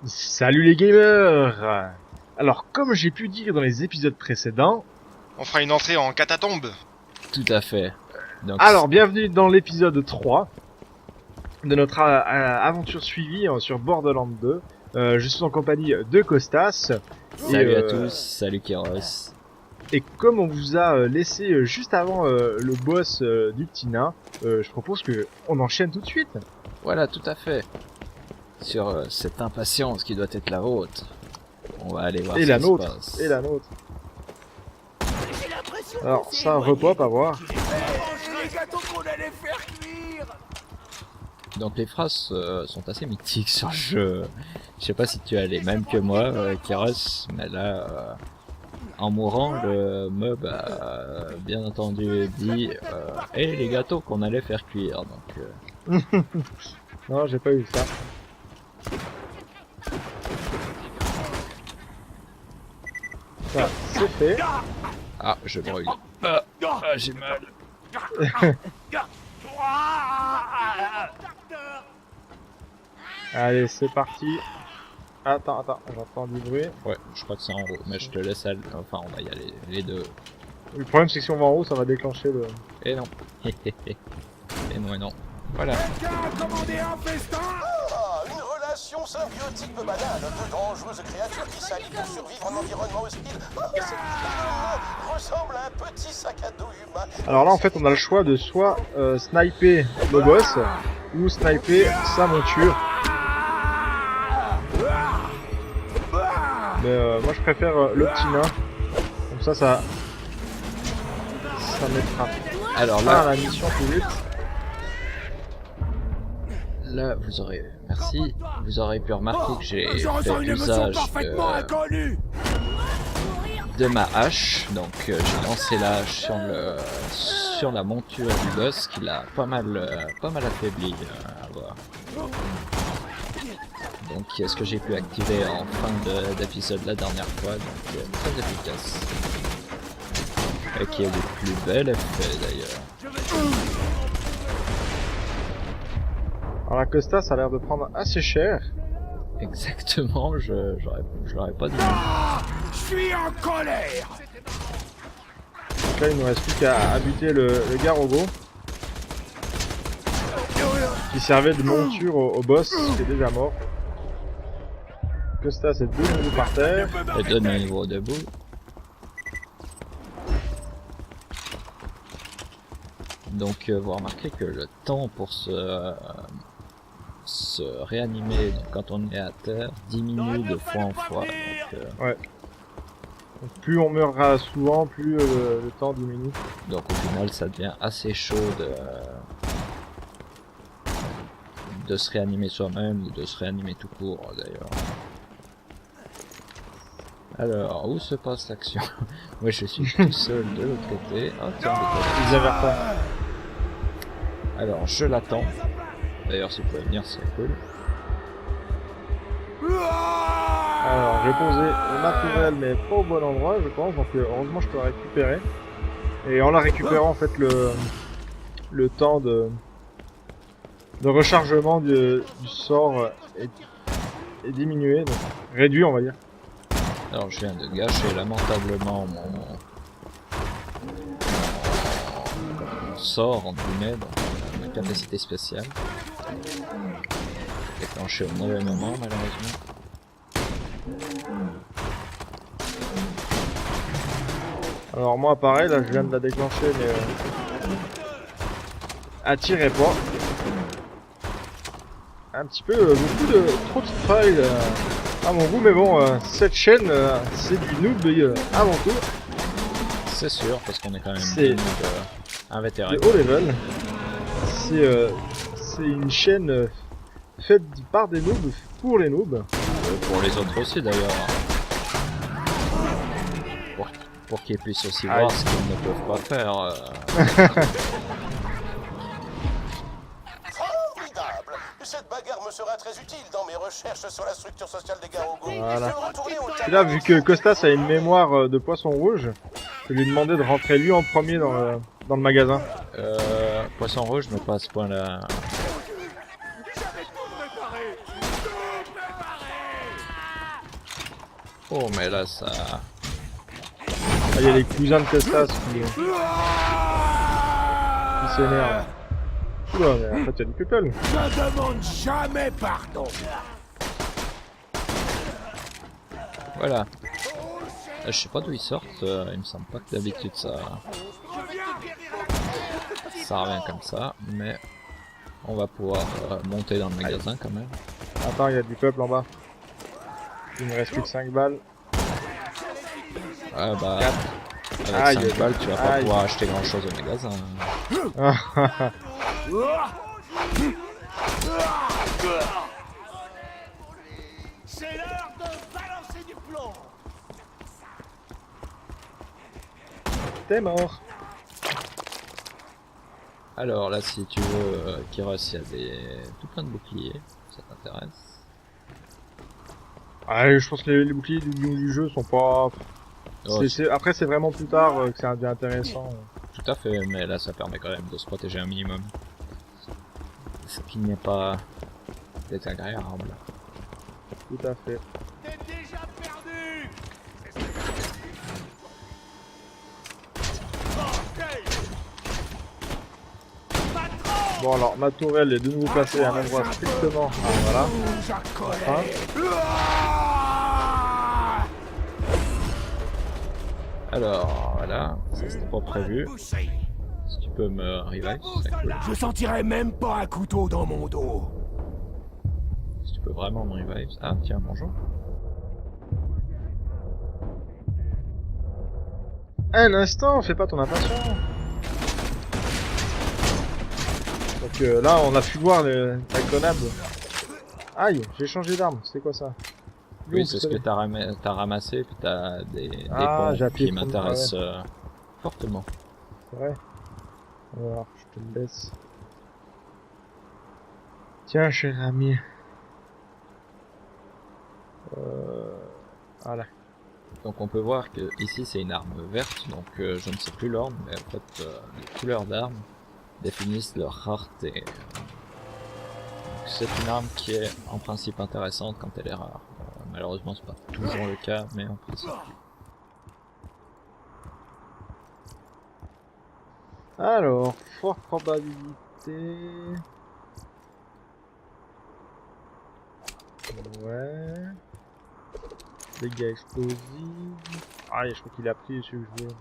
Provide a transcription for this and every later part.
Salut les gamers. Alors comme j'ai pu dire dans les épisodes précédents, on fera une entrée en catatombe. Tout à fait. Donc, alors bienvenue dans l'épisode 3 de notre aventure suivie sur Borderlands 2. Je suis en compagnie de Costas. Salut à tous, salut Kéros. Et comme on vous a laissé juste avant le boss du petit nain, je propose que on enchaîne tout de suite. Voilà, tout à fait. Sur cette impatience qui doit être la vôtre. On va aller voir Et ce la qui nôtre. se passe. Et la nôtre. Alors ça repop à voir. Donc les phrases sont assez mythiques sur le jeu. Je sais pas si tu as les mêmes que moi, Kéros, mais là, en mourant, le mob a bien entendu dit hey, les gâteaux qu'on allait faire cuire. Donc, Non, j'ai pas eu ça. Ça, c'est fait. Ah, je brûle. J'ai mal. Allez, c'est parti. Attends, j'entends du bruit. Ouais, je crois que c'est en haut, mais je te laisse aller. Enfin, on va y aller, les deux. Le problème, c'est que si on va en haut, ça va déclencher le... Et non. Et moi non. Voilà. Une relation symbiotique de banane, de dangereuses créatures qui s'allient pour survivre en environnement hostile. Cet environnement ressemble à un petit sac à dos humain. Alors là, en fait, on a le choix de soit sniper le boss, ou sniper sa monture. Mais moi, je préfère le petit nain. Comme ça mettra Alors pas là, la mission plus vite. là, vous aurez, merci, vous aurez pu remarquer que j'ai fait usage de ma hache. Donc j'ai lancé la hache sur la monture du boss qui l'a pas mal affaibli à voir. Donc ce que j'ai pu activer en fin d'épisode la dernière fois, donc très efficace. Et qui a des plus belles effets d'ailleurs. Alors la Costa, ça a l'air de prendre assez cher. Exactement, je l'aurais pas dit. Je suis en colère. Donc là, il nous reste plus qu'à buter le Garogo. Qui servait de monture au boss, qui est déjà mort. Costa, c'est deux niveaux par terre. Et donne un niveau debout. Donc vous remarquez que le temps pour se réanimer donc, quand on est à terre diminue de fois en fois. Ouais. Donc, plus on meurra souvent, plus le temps diminue. Donc au final ça devient assez chaud de se réanimer soi-même ou de se réanimer tout court d'ailleurs. Alors, où se passe l'action? Moi je suis tout seul de l'autre côté. Oh tiens, Ils avertent pas. alors je l'attends. D'ailleurs si vous pouvez venir c'est cool. Alors, j'ai posé ma tourelle, mais pas au bon endroit, je pense. Donc, heureusement, je peux la récupérer. Et en la récupérant, en fait, le temps de rechargement du sort est diminué, donc réduit, on va dire. Alors je viens de gâcher lamentablement mon sort entre guillemets, donc ma capacité spéciale. Déclenché au mauvais moment malheureusement. Alors, moi, pareil, là, je viens de la déclencher, mais attirez pas. Un petit peu, beaucoup de trop de failles à mon goût, mais bon, cette chaîne, c'est du noob avant tout. C'est sûr parce qu'on est quand même C'est un vétéran. de haut level. C'est une chaîne faite par des noobs pour les noobs. Pour les autres aussi d'ailleurs. Pour qu'ils puissent aussi Ah, voir oui. ce qu'ils ne peuvent pas faire. Formidable. Cette bagarre me sera très utile dans mes recherches sur la structure sociale des Garogo. Voilà. Je vais retourner au Et là, vu que Costas a une mémoire de poisson rouge, je lui ai demandé de rentrer lui en premier dans le magasin. Poisson rouge mais pas à ce point là. Oh, mais là, ça... Ah, il y a les cousins de Costas qui s'énervent. Oula, mais en fait, il y a du people. Je demande jamais pardon. Voilà. Je sais pas d'où ils sortent, il me semble pas que d'habitude ça revient comme ça, mais on va pouvoir monter dans le magasin quand même. Attends, il y a du peuple en bas. Il me reste plus que 5 balles. Ouais bah, avec Aïe, 5 balles tu vas pas aïe. pouvoir acheter grand chose au magasin. C'est l'heure de balancer du plomb. T'es mort. Alors là si tu veux, Kiros, il y a tout plein de boucliers, ça t'intéresse? Ah, je pense que les boucliers du jeu sont pas... Oh, Après, c'est vraiment plus tard que ça devient intéressant. tout à fait, mais là ça permet quand même de se protéger un minimum. Ce qui n'est pas désagréable. Tout à fait. T'es déjà perdu. Bordel. Patron. Bon alors, ma tourelle est de nouveau placée à un endroit strictement... Ah voilà. Rouge à colère. Alors voilà, ça c'était pas prévu. Si tu peux me revive, c'est cool. Je sentirais même pas un couteau dans mon dos. Si tu peux vraiment me revive. Ah tiens, bonjour. Un instant, fais pas ton impatient. Donc là, on a pu voir la grenade. Aïe, j'ai changé d'arme, c'est quoi ça? Oui, c'est ce que t'as ramassé, puis t'as des Ah, j'ai points appuyé qui trop, m'intéressent fortement. C'est vrai. Alors, je te le laisse. Tiens, cher ami. Voilà. Donc on peut voir que ici c'est une arme verte, donc je ne sais plus l'ordre, mais en fait les couleurs d'armes définissent leur rareté. C'est une arme qui est en principe intéressante quand elle est rare. Malheureusement c'est pas toujours le cas, mais en principe. Alors, forte probabilité... Ouais... Dégâts explosifs... Ah, je crois qu'il a pris celui que je voulais.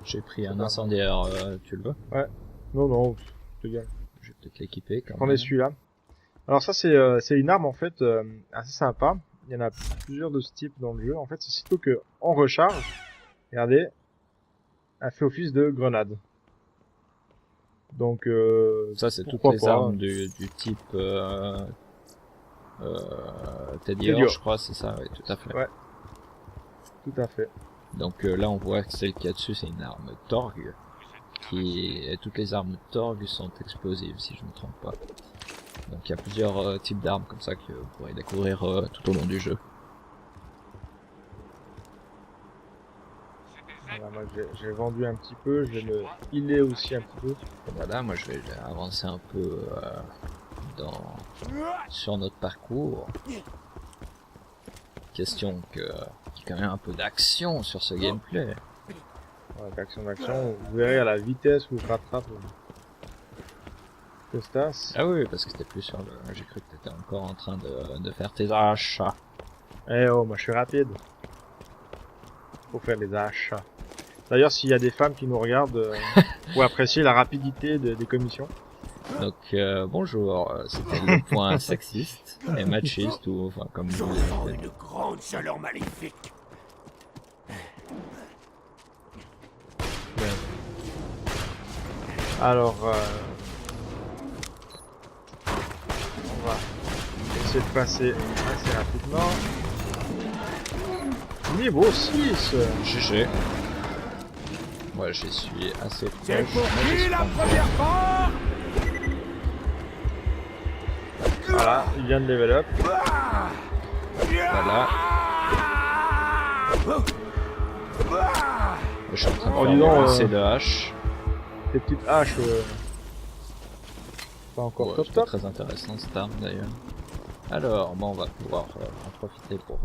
J'ai pris un incendiaire, tu le veux? Non, non, c'est égal. Je vais peut-être l'équiper quand Prenez même. celui-là. Alors ça, c'est une arme, en fait, assez sympa. Il y en a plusieurs de ce type dans le jeu. En fait, c'est sitôt que on recharge, regardez, elle fait office de grenade. Donc, Ça c'est toutes pourquoi les pas. armes du type Teddy Teddy, je crois, c'est ça, oui, tout à fait. Ouais. Tout à fait. Donc là on voit que celle qu'il y a dessus c'est une arme Torgue, et toutes les armes Torgue sont explosives si je ne me trompe pas. Donc il y a plusieurs types d'armes comme ça que vous pourrez découvrir tout au long du jeu. Voilà, moi j'ai vendu un petit peu, je vais me healer aussi un petit peu. Voilà, moi je vais avancer un peu sur notre parcours. Question qu'il y ait quand même un peu d'action sur ce gameplay. Ouais, d'action. Vous verrez à la vitesse où je rattrape Costas. Ah oui, parce que t'es plus sur le... J'ai cru que t'étais encore en train de faire tes achats. Eh oh, moi je suis rapide. Faut faire les achats. D'ailleurs, s'il y a des femmes qui nous regardent, faut apprécier la rapidité des commissions. Donc bonjour, c'était le point sexiste et machiste, ou enfin comme vous J'en sens voulez. une grande chaleur maléfique. Alors, on va essayer de passer assez rapidement. Niveau 6. GG. Moi j'y suis assez C'est proche. pour mais je qui suis la pas première fois? Voilà, il vient de level up. Voilà. Je suis en train de Oh, faire dis donc, mon lancer de hache. Ces petites haches. Pas encore Ouais, top c'est top. très intéressant cette arme d'ailleurs. Alors, bon, on va pouvoir en profiter pour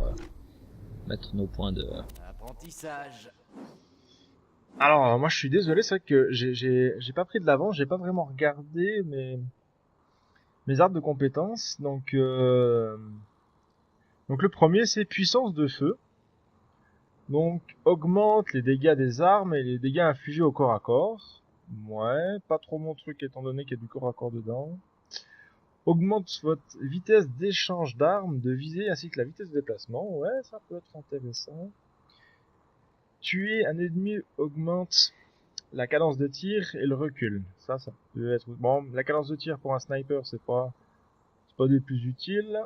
mettre nos points de... Apprentissage. Alors, moi je suis désolé, c'est vrai que j'ai pas pris de l'avant, j'ai pas vraiment regardé mes arbres de compétences. Donc le premier c'est puissance de feu. Donc augmente les dégâts des armes et les dégâts infligés au corps à corps. Ouais, pas trop mon truc étant donné qu'il y a du corps à corps dedans. Augmente votre vitesse d'échange d'armes, de visée ainsi que la vitesse de déplacement. Ouais, ça peut être intéressant. Tuer un ennemi augmente la cadence de tir et le recul. Ça peut être... Bon, la cadence de tir pour un sniper, c'est pas des plus utiles.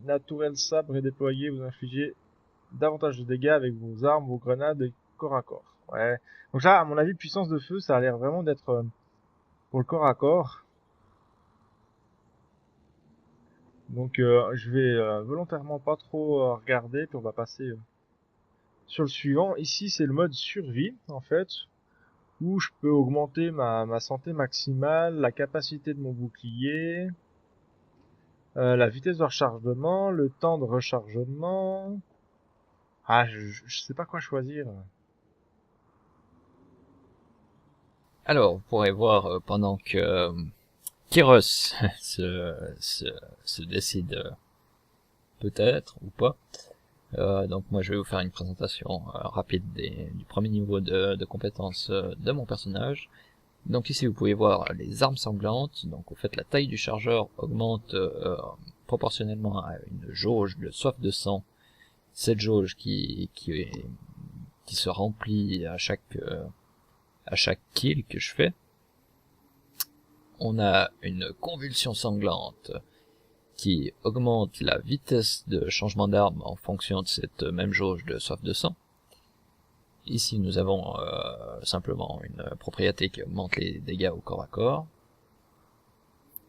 La tourelle sabre est déployée, vous infligez davantage de dégâts avec vos armes, vos grenades et corps à corps. Ouais. Donc là, à mon avis, puissance de feu, ça a l'air vraiment d'être pour le corps à corps. Donc je vais volontairement pas trop regarder, puis on va passer sur le suivant. Ici, c'est le mode survie, en fait, où je peux augmenter ma santé maximale, la capacité de mon bouclier, la vitesse de rechargement, le temps de rechargement. Ah, je sais pas quoi choisir. Alors, vous pourrez voir pendant que Kyros se décide peut-être ou pas. Donc moi je vais vous faire une présentation rapide du premier niveau de compétences de mon personnage. Donc ici vous pouvez voir les armes sanglantes. Donc en fait la taille du chargeur augmente proportionnellement à une jauge de soif de sang. Cette jauge qui se remplit à chaque kill que je fais. On a une convulsion sanglante qui augmente la vitesse de changement d'arme en fonction de cette même jauge de soif de sang. Ici nous avons simplement une propriété qui augmente les dégâts au corps à corps.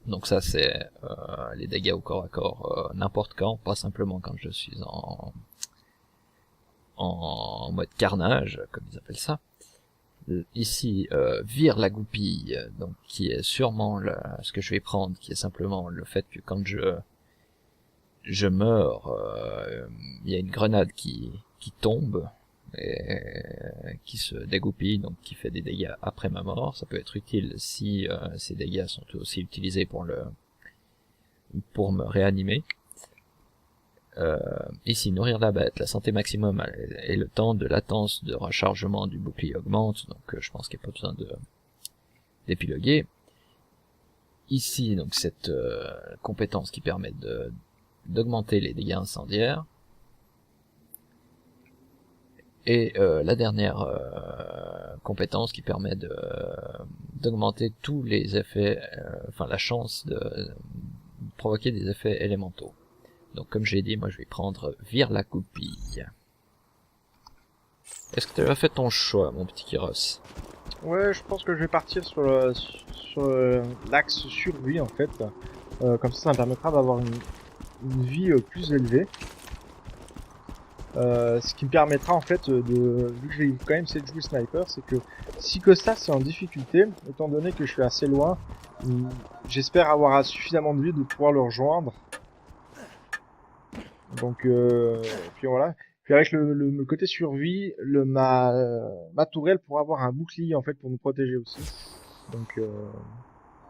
Donc ça c'est les dégâts au corps à corps n'importe quand, pas simplement quand je suis en mode carnage, comme ils appellent ça. Ici, vire la goupille, donc qui est sûrement ce que je vais prendre, qui est simplement le fait que quand je meurs, il y a une grenade qui tombe et qui se dégoupille, donc qui fait des dégâts après ma mort. Ça peut être utile si ces dégâts sont aussi utilisés pour me réanimer. Ici, nourrir la bête, la santé maximum et le temps de latence de rechargement du bouclier augmente, donc je pense qu'il n'y a pas besoin d'épiloguer. Ici, donc cette compétence qui permet d'augmenter les dégâts incendiaires. Et la dernière compétence qui permet d'augmenter tous les effets, enfin la chance de provoquer des effets élémentaux. Donc comme j'ai dit, moi je vais prendre vire la goupille. Est-ce que tu as fait ton choix, mon petit Kyros? Ouais, je pense que je vais partir sur l'axe survie en fait. Comme ça me permettra d'avoir une vie plus élevée. Ce qui me permettra en fait vu que j'ai quand même cette jouer sniper, c'est que si que ça c'est en difficulté, étant donné que je suis assez loin, j'espère avoir suffisamment de vie de pouvoir le rejoindre. Donc puis voilà. Puis avec le côté survie, ma tourelle pourra avoir un bouclier en fait pour nous protéger aussi. Donc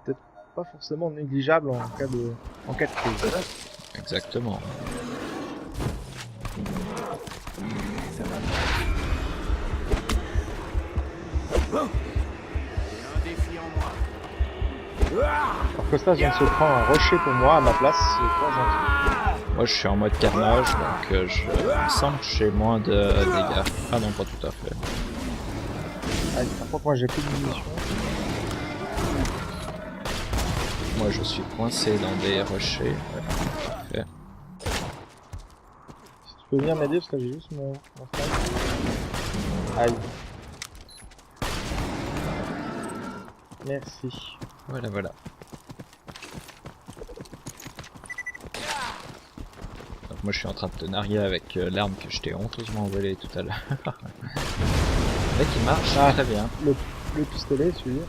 peut-être pas forcément négligeable en cas de crise. Exactement. Alors que ça vient de se prendre un rocher pour moi à ma place, c'est pas gentil. Moi je suis en mode carnage, donc il me semble que j'ai moins de dégâts. Ah non, pas tout à fait. Ah, par contre moi j'ai plus de munitions. Moi je suis coincé dans des rochers. Ouais, parfait. Si tu peux venir m'aider parce que j'ai juste mon frère. Aïe. Merci. Voilà, voilà. Donc moi je suis en train de te narguer avec l'arme que je t'ai honteusement volée tout à l'heure. Mais qui marche très bien. Le pistolet, celui-là.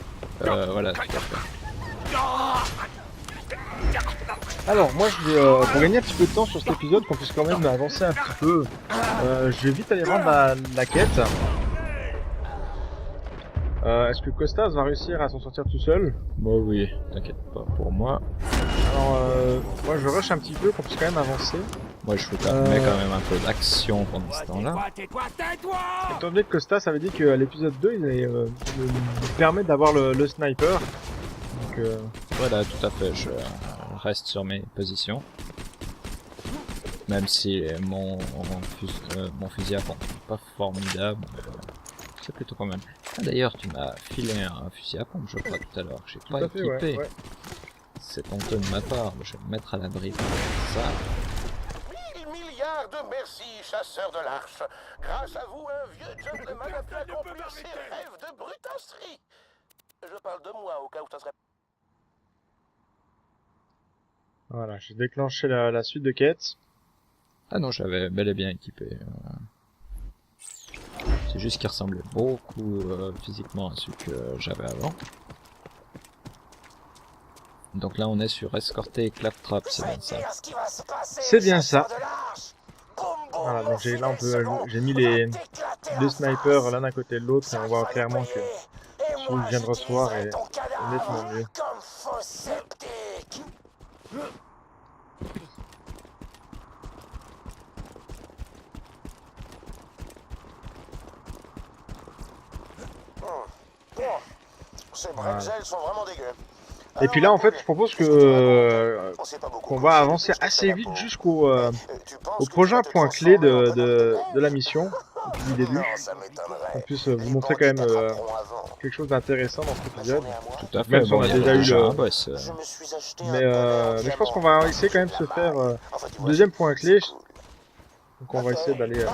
Voilà, tout à fait. Alors moi je vais, pour gagner un petit peu de temps sur cet épisode, qu'on puisse quand même avancer un petit peu, je vais vite aller rendre la quête. Est-ce que Costas va réussir à s'en sortir tout seul? Bah oui, t'inquiète pas pour moi. Alors moi je rush un petit peu qu'on puisse quand même avancer. Moi je mets quand même un peu d'action pendant ce temps-là. Tais-toi, tais-toi. Étant donné que Costas avait dit qu'à l'épisode 2 il allait nous permettre d'avoir le sniper. Donc Voilà, tout à fait, je reste sur mes positions. Même si mon fusil à pompe n'est pas formidable, c'est plutôt pas mal. Ah, d'ailleurs, tu m'as filé un fusil à pompe, je crois, tout à l'heure, que j'ai pas tout à fait, équipé. ouais. C'est honteux de ma part, je vais me mettre à l'abri de ça. 1000 milliards de merci, chasseurs de l'arche. Grâce à vous, un vieux gentleman a pu accomplir ses rêves de brutasserie. Je parle de moi, au cas où ça serait... Voilà, j'ai déclenché la suite de quêtes. Ah non, j'avais bel et bien équipé. C'est juste qu'il ressemblait beaucoup physiquement à celui que j'avais avant. Donc là on est sur escorter Claptrap, c'est bien ça. C'est bien ça. Voilà, donc là j'ai mis les deux snipers l'un à côté de l'autre et on voit clairement que celui que je viens de recevoir est nettement mieux. Ces bretzels sont vraiment dégueux. Et puis là en fait je propose que qu'on va avancer assez vite jusqu'au au prochain point clé de la mission du début. On puisse vous montrer quand même quelque chose d'intéressant dans cet épisode. Tout à fait, Même si on a déjà eu le... un boss. Mais je pense qu'on va essayer quand même de se faire deuxième point clé. Donc on va essayer d'aller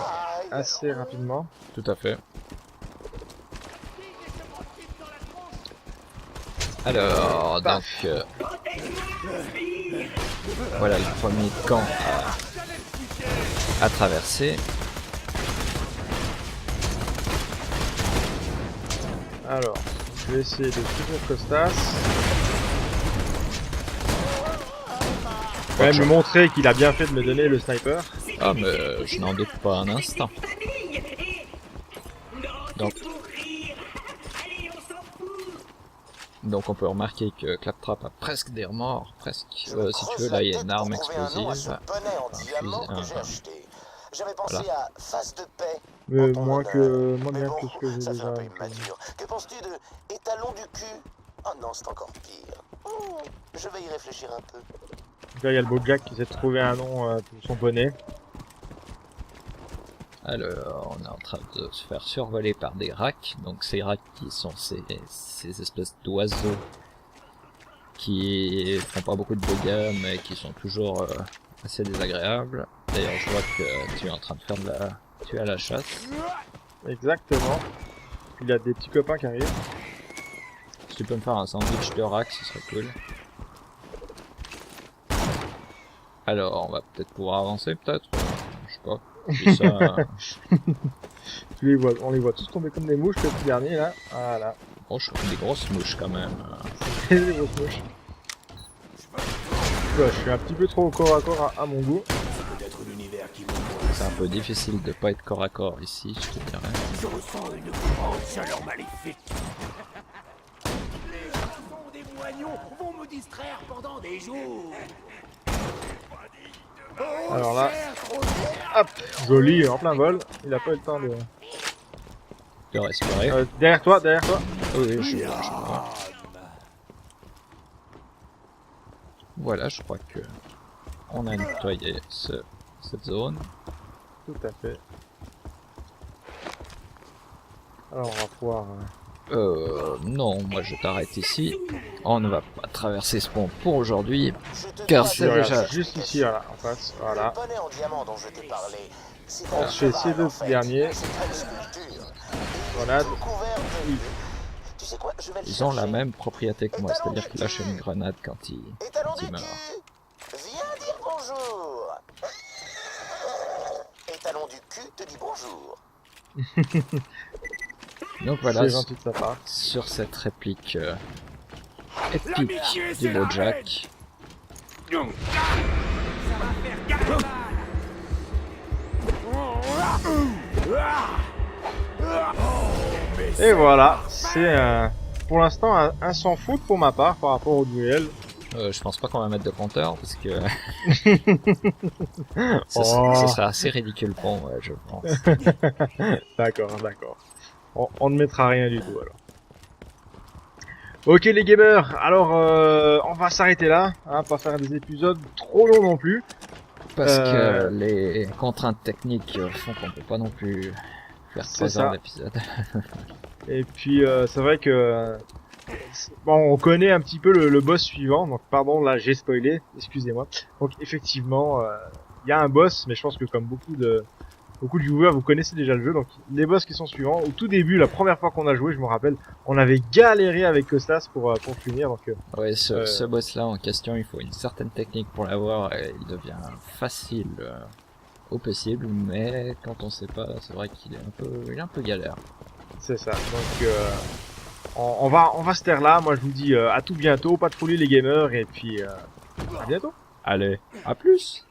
assez rapidement. Tout à fait. Alors, donc, voilà le premier camp à traverser. Alors, je vais essayer de suivre Costas. Quand même lui montrer qu'il a bien fait de me donner le sniper. Ah mais je n'en doute pas un instant. Donc on peut remarquer que Claptrap a presque des remords, presque. Si tu veux, là il y a une arme explosive. J'avais pensé à face de paix. Mais moins bien que ce que j'ai Ça fait déjà. un peu immature. Que penses-tu de étalon du cul? Oh non, c'est encore pire. Je vais y réfléchir un peu. Là il y a le beau Jack qui essaie de trouver un nom pour son bonnet. Alors, on est en train de se faire survoler par des racks. Donc ces racks qui sont ces espèces d'oiseaux qui font pas beaucoup de dégâts mais qui sont toujours assez désagréables. D'ailleurs je vois que tu es en train de faire tu es à la chasse. Exactement. Il y a des petits copains qui arrivent. Si tu peux me faire un sandwich de rack, ce serait cool. Alors on va peut-être pouvoir avancer peut-être. Je sais pas. Ça... On les voit tous tomber comme des mouches le petit dernier là. Voilà. Oh, je trouve des grosses mouches quand même. C'est des grosses mouches. Ouais, je suis un petit peu trop au corps à corps à mon goût. C'est un peu difficile de pas être corps à corps ici, je te dirais. Je ressens une grande chaleur maléfique. Les chansons des moignons vont me distraire pendant des jours. Alors là, hop, joli, en plein vol. Il a pas eu le temps de... respirer. Derrière toi, derrière toi. Oui, je vois. Voilà, je crois que on a nettoyé cette zone. Tout à fait. Alors on va pouvoir... non, moi je t'arrête ici. On ne va pas traverser ce pont pour aujourd'hui, car c'est déjà... juste ici, voilà, en face, voilà. Le bonnet en diamant dont je t'ai parlé, c'est On se fait essayer le dernier. Grenade. Oui. Tu sais quoi, je vais le Ils ont la chercher. même propriété que moi, c'est-à-dire qu'ils lâchent une grenade quand ils meurent. Viens dire bonjour. Étalon du cul te dit bonjour. Donc voilà, C'est gentil de sa part. sur cette réplique épique du beau Jack, va faire gamin Et voilà, c'est pour l'instant un sans faute pour ma part par rapport au duel. Je pense pas qu'on va mettre de compteur parce que Oh. ça serait assez ridicule pour moi, je pense. D'accord. On ne mettra rien du tout alors. Ok les gamers, alors on va s'arrêter là, hein, pas faire des épisodes trop longs non plus. Parce que les contraintes techniques font qu'on peut pas non plus faire C'est 3 heures ça. d'épisode. Et puis c'est vrai que bon, on connaît un petit peu le boss suivant, donc pardon là j'ai spoilé, excusez-moi. Donc effectivement, il y a un boss, mais je pense que comme beaucoup de viewers, vous connaissez déjà le jeu. Donc les boss qui sont suivants, au tout début, la première fois qu'on a joué, je me rappelle, on avait galéré avec Costas pour finir. Donc Ouais, ce boss-là en question, il faut une certaine technique pour l'avoir et il devient facile au possible, mais quand on sait pas, c'est vrai qu'il est un peu galère. c'est ça. Donc on va se taire là. Moi je vous dis à tout bientôt, pas de folie les gamers, et puis à bientôt. Allez, à plus!